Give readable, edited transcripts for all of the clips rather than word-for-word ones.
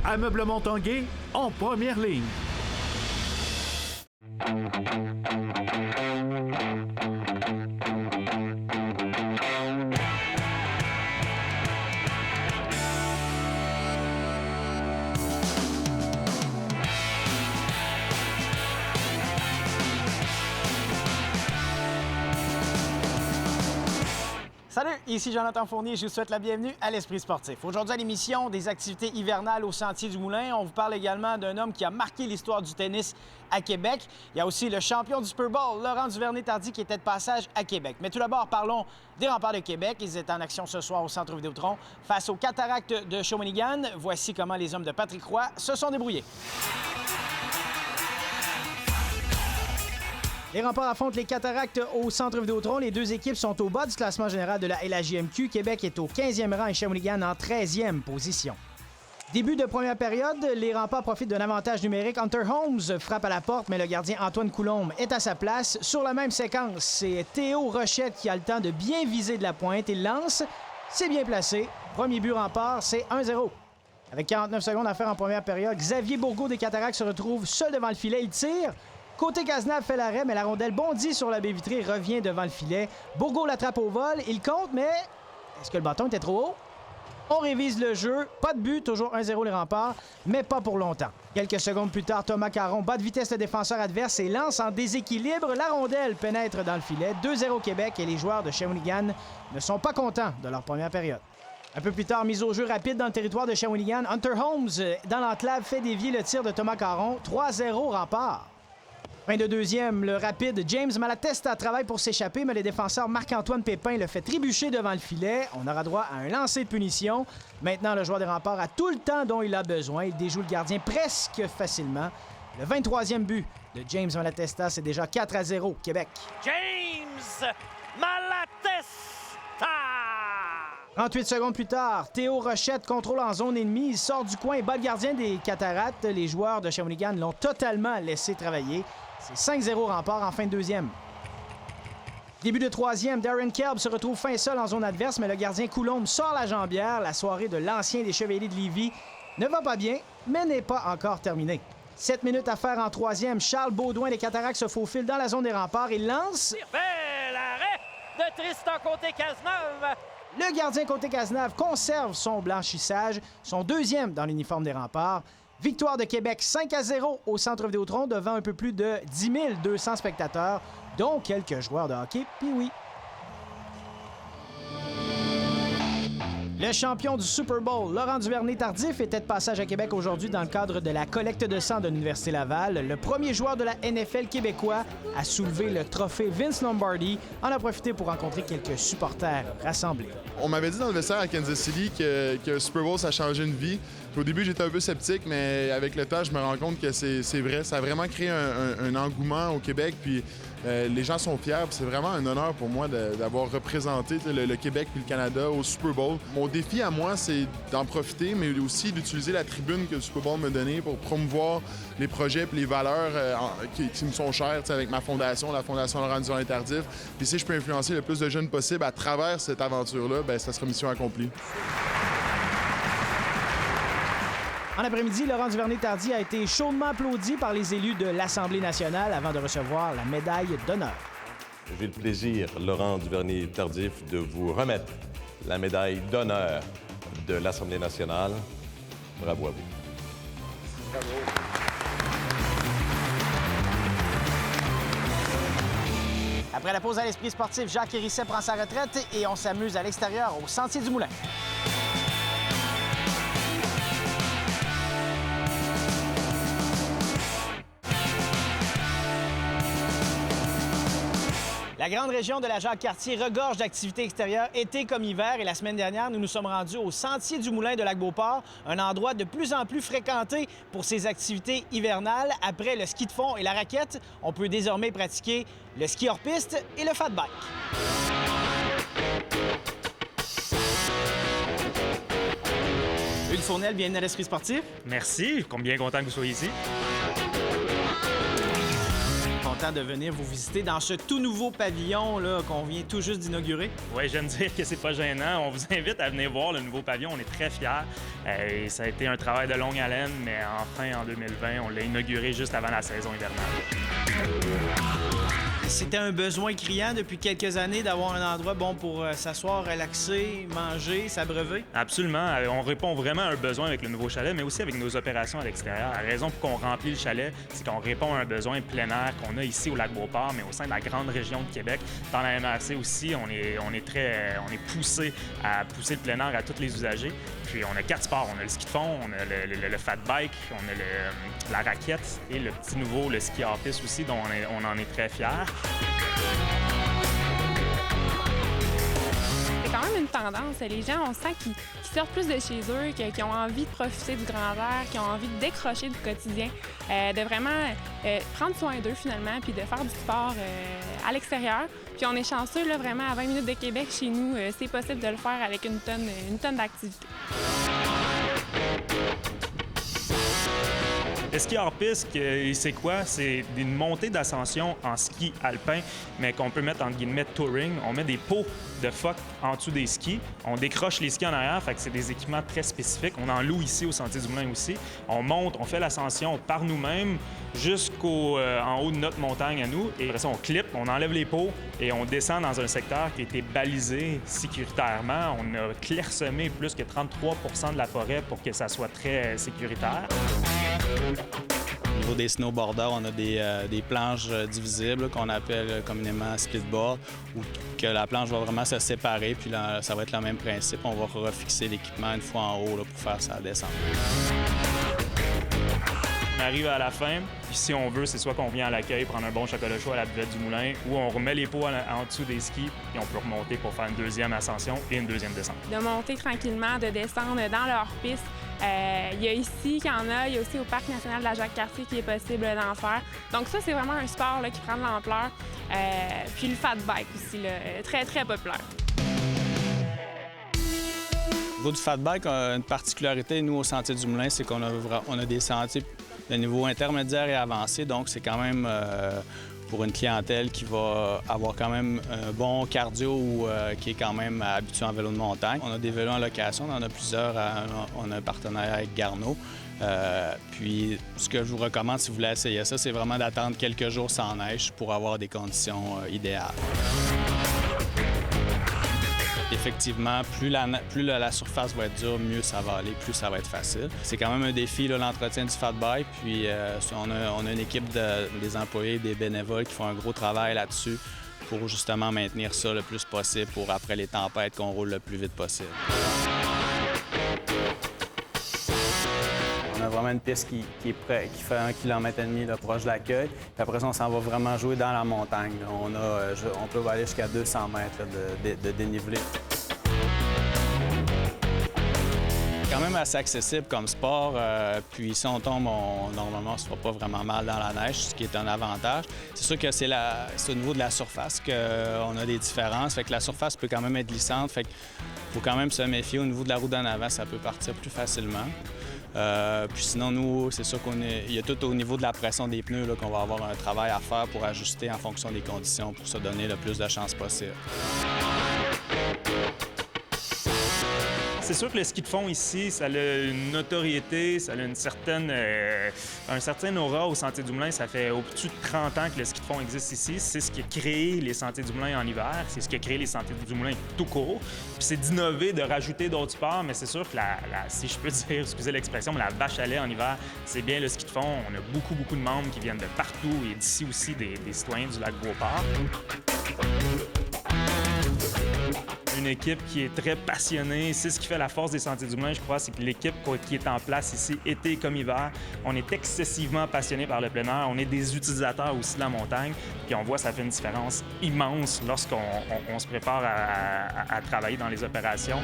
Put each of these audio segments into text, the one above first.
Ameublement Tanguay en première ligne. Salut, ici Jonathan Fournier, je vous souhaite la bienvenue à l'Esprit sportif. Aujourd'hui à l'émission, des activités hivernales au Sentier du Moulin. On vous parle également d'un homme qui a marqué l'histoire du tennis à Québec. Il y a aussi le champion du Super Bowl, Laurent Duvernay-Tardy, qui était de passage à Québec. Mais tout d'abord, parlons des Remparts de Québec. Ils étaient en action ce soir au Centre Vidéotron face aux Cataractes de Shawinigan. Voici comment les hommes de Patrick Roy se sont débrouillés. Les Remparts affrontent les Cataractes au Centre Vidéotron. Les deux équipes sont au bas du classement général de la LHJMQ. Québec est au 15e rang et Shawinigan en 13e position. Début de première période, les Remparts profitent d'un avantage numérique. Hunter Holmes frappe à la porte, mais le gardien Antoine Coulombe est à sa place. Sur la même séquence, c'est Théo Rochette qui a le temps de bien viser de la pointe. Il lance, c'est bien placé. Premier but Remparts, c'est 1-0. Avec 49 secondes à faire en première période, Xavier Bourgault des Cataractes se retrouve seul devant le filet. Il tire. Côté Cazenave fait l'arrêt, mais la rondelle bondit sur la baie vitrée et revient devant le filet. Bourgault l'attrape au vol, il compte, mais est-ce que le bâton était trop haut? On révise le jeu, pas de but, toujours 1-0 les Remparts, mais pas pour longtemps. Quelques secondes plus tard, Thomas Caron bat de vitesse le défenseur adverse et lance en déséquilibre. La rondelle pénètre dans le filet. 2-0 Québec et les joueurs de Shawinigan ne sont pas contents de leur première période. Un peu plus tard, mise au jeu rapide dans le territoire de Shawinigan. Hunter Holmes, dans l'enclave, fait dévier le tir de Thomas Caron. 3-0 Remparts. Fin de deuxième, le rapide James Malatesta travaille pour s'échapper, mais le défenseur Marc-Antoine Pépin le fait trébucher devant le filet. On aura droit à un lancer de punition. Maintenant, le joueur des Remparts a tout le temps dont il a besoin. Il déjoue le gardien presque facilement. Le 23e but de James Malatesta, c'est déjà 4-0 Québec. James Malatesta! 38 secondes plus tard, Théo Rochette contrôle en zone ennemie. Il sort du coin et bat le gardien des Cataractes. Les joueurs de Shawinigan l'ont totalement laissé travailler. C'est 5-0 Remparts en fin de deuxième. Début de troisième, Darren Kelb se retrouve fin seul en zone adverse, mais le gardien Coulombe sort la jambière. La soirée de l'ancien des Chevaliers de Lévis ne va pas bien, mais n'est pas encore terminée. 7 minutes à faire en troisième. Charles Baudouin des Cataractes se faufile dans la zone des Remparts. Il lance. Bel arrêt de Tristan Côté-Cazeneuve. Le gardien côté Cazenave conserve son blanchissage, son deuxième dans l'uniforme des Remparts. Victoire de Québec 5-0 au Centre Vidéotron devant un peu plus de 10 200 spectateurs, dont quelques joueurs de hockey, puis oui. Le champion du Super Bowl, Laurent Duvernay-Tardif, était de passage à Québec aujourd'hui dans le cadre de la collecte de sang de l'Université Laval. Le premier joueur de la NFL québécois à soulever le trophée Vince Lombardi en a profité pour rencontrer quelques supporters rassemblés. On m'avait dit dans le vestiaire à Kansas City que le Super Bowl, ça changeait une vie. Puis au début, j'étais un peu sceptique, mais avec le temps, je me rends compte que c'est vrai. Ça a vraiment créé un engouement au Québec. Puis les gens sont fiers. C'est vraiment un honneur pour moi d'avoir représenté le Québec puis le Canada au Super Bowl. Mon défi à moi, c'est d'en profiter, mais aussi d'utiliser la tribune que le Super Bowl m'a donnée pour promouvoir les projets et les valeurs qui me sont chères avec ma fondation, la Fondation Laurent Duvernay-Tardif. Puis si je peux influencer le plus de jeunes possible à travers cette aventure-là, bien, ça sera mission accomplie. En après-midi, Laurent Duvernay-Tardy a été chaudement applaudi par les élus de l'Assemblée nationale avant de recevoir la médaille d'honneur. J'ai le plaisir, Laurent Duvernay-Tardif, de vous remettre la médaille d'honneur de l'Assemblée nationale. Bravo à vous. Bravo. Après la pause à l'Esprit sportif, Jacques Hérisset prend sa retraite et on s'amuse à l'extérieur au Sentier du Moulin. La grande région de la Jacques-Cartier regorge d'activités extérieures, été comme hiver. Et la semaine dernière, nous nous sommes rendus au Sentier du Moulin de Lac-Beauport, un endroit de plus en plus fréquenté pour ses activités hivernales. Après le ski de fond et la raquette, on peut désormais pratiquer le ski hors-piste et le fat bike. Hugues Fournel, bienvenue à l'Esprit sportif. Merci, je suis bien content que vous soyez ici. Content content de venir vous visiter dans ce tout nouveau pavillon là, qu'on vient tout juste d'inaugurer. Oui, j'aime dire que c'est pas gênant. On vous invite à venir voir le nouveau pavillon. On est très fiers. Et ça a été un travail de longue haleine, mais enfin, en 2020, on l'a inauguré juste avant la saison hivernale. C'était un besoin criant depuis quelques années d'avoir un endroit bon pour s'asseoir, relaxer, manger, s'abreuver. Absolument. On répond vraiment à un besoin avec le nouveau chalet, mais aussi avec nos opérations à l'extérieur. La raison pour qu'on remplit le chalet, c'est qu'on répond à un besoin plein air qu'on a ici au Lac-Beauport, mais au sein de la grande région de Québec. Dans la MRC aussi, on est poussé à pousser le plein air à tous les usagers. Puis on a 4 sports. On a le ski de fond, on a le fat bike, on a la raquette et le petit nouveau, le ski hors-piste aussi, dont on en est très fiers. C'est quand même une tendance. Les gens, on sent qu'ils sortent plus de chez eux, qu'ils ont envie de profiter du grand air, qu'ils ont envie de décrocher du quotidien, de vraiment prendre soin d'eux finalement, puis de faire du sport à l'extérieur. Puis on est chanceux, là, vraiment, à 20 minutes de Québec, chez nous, c'est possible de le faire avec une tonne d'activités. Le ski hors-piste, c'est quoi? C'est une montée d'ascension en ski alpin, mais qu'on peut mettre entre guillemets touring. On met des pots de phoque en dessous des skis. On décroche les skis en arrière, fait que c'est des équipements très spécifiques. On en loue ici au Sentier du Moulin aussi. On monte, on fait l'ascension par nous-mêmes en haut de notre montagne à nous. Et après ça, on clip, on enlève les pots et on descend dans un secteur qui a été balisé sécuritairement. On a clairsemé plus que 33 % de la forêt pour que ça soit très sécuritaire. Au niveau des snowboarders, on a des planches divisibles qu'on appelle communément splitboard, où que la planche va vraiment se séparer, puis là, ça va être le même principe. On va refixer l'équipement une fois en haut là, pour faire sa descente. On arrive à la fin, puis si on veut, c'est soit qu'on vient à l'accueil prendre un bon chocolat chaud à la buvette du moulin, ou on remet les pots en dessous des skis, puis on peut remonter pour faire une deuxième ascension et une deuxième descente. De monter tranquillement, de descendre dans leur piste. Il y a ici qu'il y en a, il y a aussi au Parc national de la Jacques-Cartier qui est possible d'en faire. Donc ça, c'est vraiment un sport là, qui prend de l'ampleur. Puis le fat bike aussi, là, très, très populaire. Au niveau du fat bike, une particularité, nous, au Sentier du Moulin, c'est qu'on a des sentiers de niveau intermédiaire et avancé. Donc, c'est quand même pour une clientèle qui va avoir quand même un bon cardio ou qui est quand même habitué en vélo de montagne. On a des vélos en location, on en a plusieurs. On a un partenariat avec Garneau. Puis, ce que je vous recommande si vous voulez essayer ça, c'est vraiment d'attendre quelques jours sans neige pour avoir des conditions idéales. Effectivement, plus la surface va être dure, mieux ça va aller, plus ça va être facile. C'est quand même un défi, l'entretien du fat bike. Puis on a une équipe des employés, des bénévoles qui font un gros travail là-dessus pour justement maintenir ça le plus possible pour après les tempêtes qu'on roule le plus vite possible. On a vraiment une piste qui est prête, qui fait 1,5 km là, proche de l'accueil. Puis après ça, on s'en va vraiment jouer dans la montagne. On peut aller jusqu'à 200 mètres là, de dénivelé. C'est quand même assez accessible comme sport. Puis si on tombe, normalement, on ne se fera pas vraiment mal dans la neige, ce qui est un avantage. C'est sûr que c'est au niveau de la surface qu'on a des différences. Fait que la surface peut quand même être glissante. Fait qu'il faut quand même se méfier. Au niveau de la roue d'en avant, ça peut partir plus facilement. Puis sinon, nous, c'est sûr il y a tout au niveau de la pression des pneus là, qu'on va avoir un travail à faire pour ajuster en fonction des conditions pour se donner le plus de chances possible. C'est sûr que le ski de fond ici, ça a une notoriété, ça a un certain aura au Sentier du Moulin. Ça fait au-dessus de 30 ans que le ski de fond existe ici. C'est ce qui a créé les Sentiers du Moulin en hiver. C'est ce qui a créé les Sentiers du Moulin tout court. Puis c'est d'innover, de rajouter d'autres sports, mais c'est sûr que si je peux dire, excusez l'expression, mais la vache à lait en hiver, c'est bien le ski de fond. On a beaucoup de membres qui viennent de partout et d'ici aussi des citoyens du Lac-Beauport. Une équipe qui est très passionnée. C'est ce qui fait la force des Sentiers du Moulin, je crois, c'est que l'équipe qui est en place ici, été comme hiver, on est excessivement passionnés par le plein air. On est des utilisateurs aussi de la montagne. Puis on voit ça fait une différence immense lorsqu'on se prépare à travailler dans les opérations.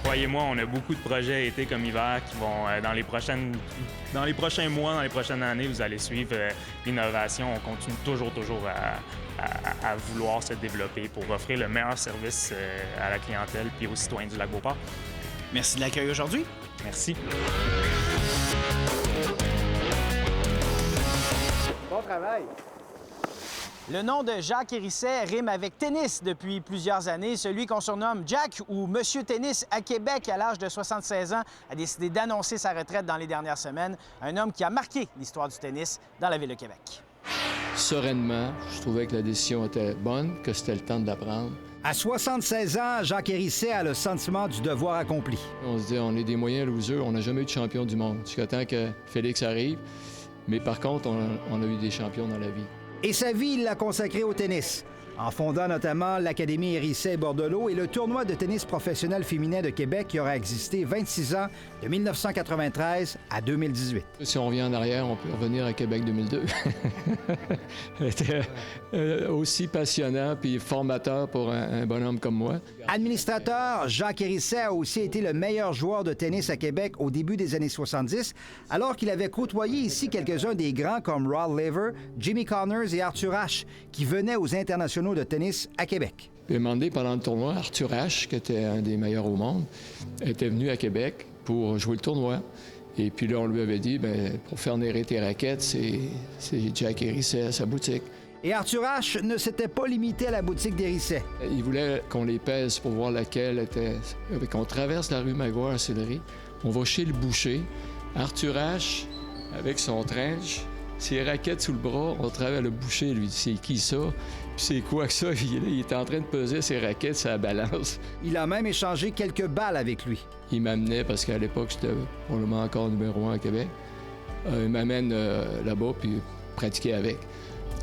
Croyez-moi, on a beaucoup de projets été comme hiver qui vont, dans les prochains mois, dans les prochaines années, vous allez suivre l'innovation. On continue toujours à vouloir se développer pour offrir le meilleur service à la clientèle puis aux citoyens du Lac-Beauport. Merci de l'accueil aujourd'hui. Merci. travail. Le nom de Jacques Hérisset rime avec tennis depuis plusieurs années. Celui qu'on surnomme Jack ou Monsieur Tennis à Québec à l'âge de 76 ans a décidé d'annoncer sa retraite dans les dernières semaines. Un homme qui a marqué l'histoire du tennis dans la ville de Québec. Sereinement, je trouvais que la décision était bonne, que c'était le temps de la prendre. À 76 ans, Jacques Hérisset a le sentiment du devoir accompli. On se dit, on est des moyens losers, on n'a jamais eu de champion du monde, jusqu'à temps que Félix arrive. Mais par contre, on a eu des champions dans la vie. Et sa vie, il l'a consacrée au tennis, en fondant notamment l'Académie Hérisset-Bordelot et le tournoi de tennis professionnel féminin de Québec qui aura existé 26 ans, de 1993 à 2018. Si on revient en arrière, on peut revenir à Québec 2002. C'était aussi passionnant puis formateur pour un bonhomme comme moi. Administrateur, Jacques Hérisset a aussi été le meilleur joueur de tennis à Québec au début des années 70, alors qu'il avait côtoyé ici quelques-uns des grands comme Rod Laver, Jimmy Connors et Arthur Ashe, qui venaient aux internationaux de tennis à Québec. Puis, demandé pendant le tournoi, Arthur Ashe, qui était un des meilleurs au monde, était venu à Québec pour jouer le tournoi. Et puis là, on lui avait dit, bien, pour faire nérer tes raquettes, c'est Jack Hérisset à sa boutique. Et Arthur Ashe ne s'était pas limité à la boutique d'Hérisset. Il voulait qu'on les pèse pour voir laquelle était... On traverse la rue Maguire à Sillery, on va chez le boucher. Arthur Ashe, avec son trench, ses raquettes sous le bras, on travers le boucher, lui dit, c'est qui ça? Puis c'est quoi que ça? Il était en train de peser ses raquettes sur la balance. Il a même échangé quelques balles avec lui. Il m'amenait, parce qu'à l'époque, j'étais probablement encore numéro 1 à Québec. Il m'amène là-bas, puis pratiquer avec.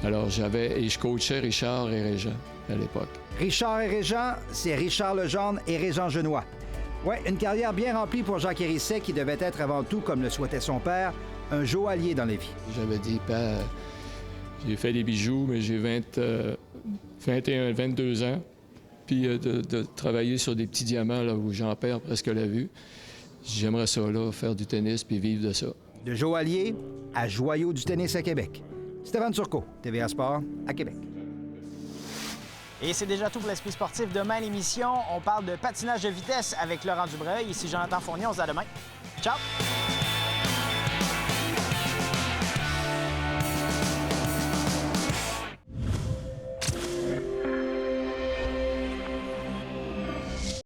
Alors, et je coachais Richard et Régent à l'époque. Richard et Régent, c'est Richard Legendre et Régent Genois. Oui, une carrière bien remplie pour Jacques Hérisset qui devait être avant tout, comme le souhaitait son père, un joaillier dans les vies. J'avais dit, Père, j'ai fait des bijoux, mais j'ai 21, 22 ans. Puis de travailler sur des petits diamants là, où j'en perds presque la vue. J'aimerais ça, là, faire du tennis puis vivre de ça. De joaillier à joyau du tennis à Québec. Stéphane Turcot, TVA Sport, à Québec. Et c'est déjà tout pour l'Esprit sportif. Demain, l'émission, on parle de patinage de vitesse avec Laurent Dubreuil. Ici Jonathan Fournier, on se dit à demain. Ciao!